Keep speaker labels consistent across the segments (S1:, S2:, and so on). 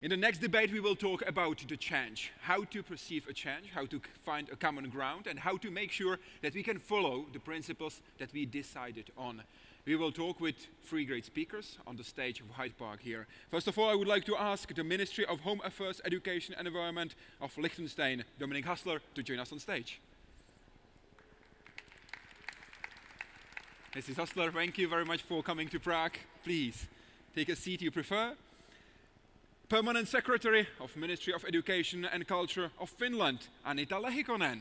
S1: In the next debate, we will talk about the change, how to perceive a change, how to find a common ground, and how to make sure that we can follow the principles that we decided on. We will talk with 3 great speakers on the stage of Hyde Park here. First of all, I would like to ask the Ministry of Home Affairs, Education and Environment of Liechtenstein, Dominique Hasler, to join us on stage. Mrs. Hasler, thank you very much for coming to Prague. Please take a seat you prefer. Permanent Secretary of Ministry of Education and Culture of Finland, Anita Lehikonen.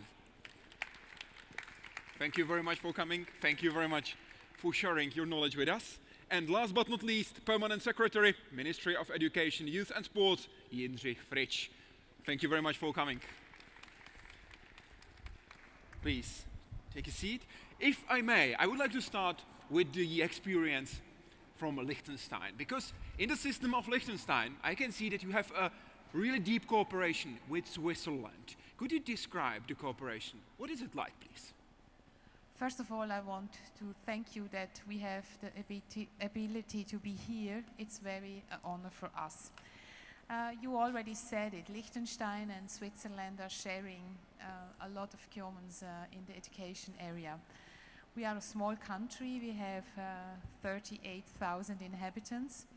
S1: Thank you very much for coming. Thank you very much for sharing your knowledge with us. And last but not least, Permanent Secretary, Ministry of Education, Youth and Sports, Jindřich Frič. Thank you very much for coming. Please, take a seat. If I may, I would like to start with the experience from Liechtenstein, because in the system of Liechtenstein, I can see that you have a really deep cooperation with Switzerland. Could you describe the cooperation? What is it like, please?
S2: First of all, I want to thank you that we have the ability to be here. It's very an honor for us. You already said it, Liechtenstein and Switzerland are sharing a lot of commons in the education area. We are a small country, we have 38,000 inhabitants,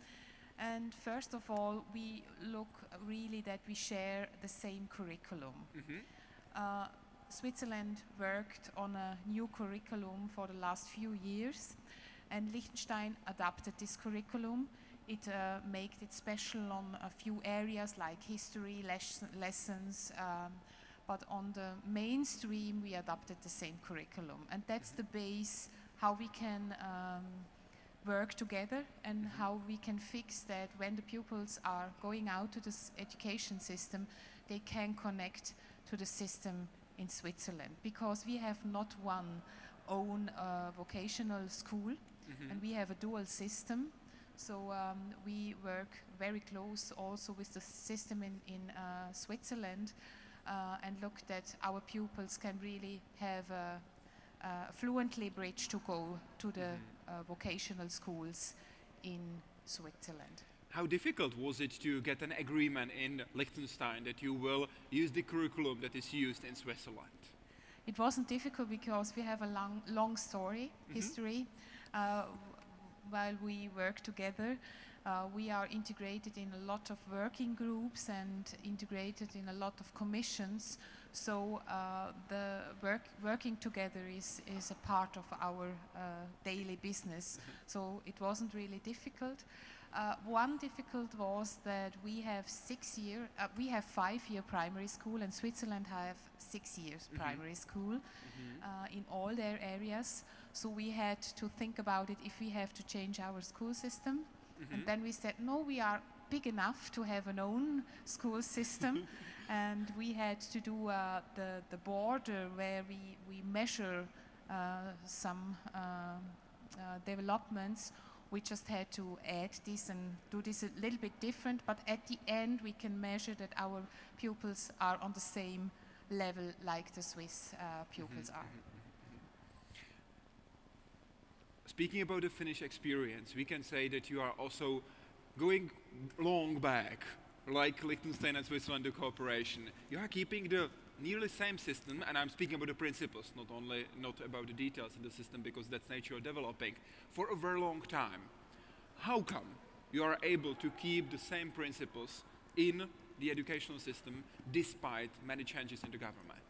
S2: and first of all we look really that we share the same curriculum. Switzerland worked on a new curriculum for the last few years, and Liechtenstein adapted this curriculum. It made it special on a few areas like history, lessons, but on the mainstream we adopted the same curriculum, and that's the base how we can work together and how we can fix that when the pupils are going out to this education system, they can connect to the system in Switzerland, because we have not one own vocational school, and we have a dual system. So we work very close also with the system in Switzerland, and look that our pupils can really have a fluently bridge to go to the vocational schools in Switzerland.
S1: How difficult was it to get an agreement in Liechtenstein that you will use the curriculum that is used in Switzerland?
S2: It wasn't difficult because we have a long history. While we work together, we are integrated in a lot of working groups and integrated in a lot of commissions. So the working together is a part of our daily business. So it wasn't really difficult. One difficult was that we have 5-year primary school, and Switzerland have 6 years primary school in all their areas. So we had to think about it if we have to change our school system. And then we said, no, we are big enough to have an own school system. And we had to do the border where we measure some developments. We just had to add this and do this a little bit different, but at the end we can measure that our pupils are on the same level like the Swiss pupils are.
S1: Speaking about the Finnish experience, we can say that you are also going long back, like Liechtenstein and Switzerland, the cooperation. You are keeping the nearly same system, and I'm speaking about the principles, not about the details in the system, because that's nature developing, for a very long time. How come you are able to keep the same principles in the educational system despite many changes in the government?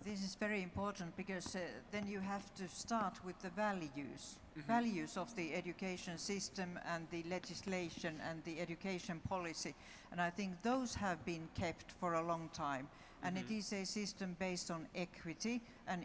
S3: This is very important, because then you have to start with the values of the education system and the legislation and the education policy, and I think those have been kept for a long time. And it is a system based on equity and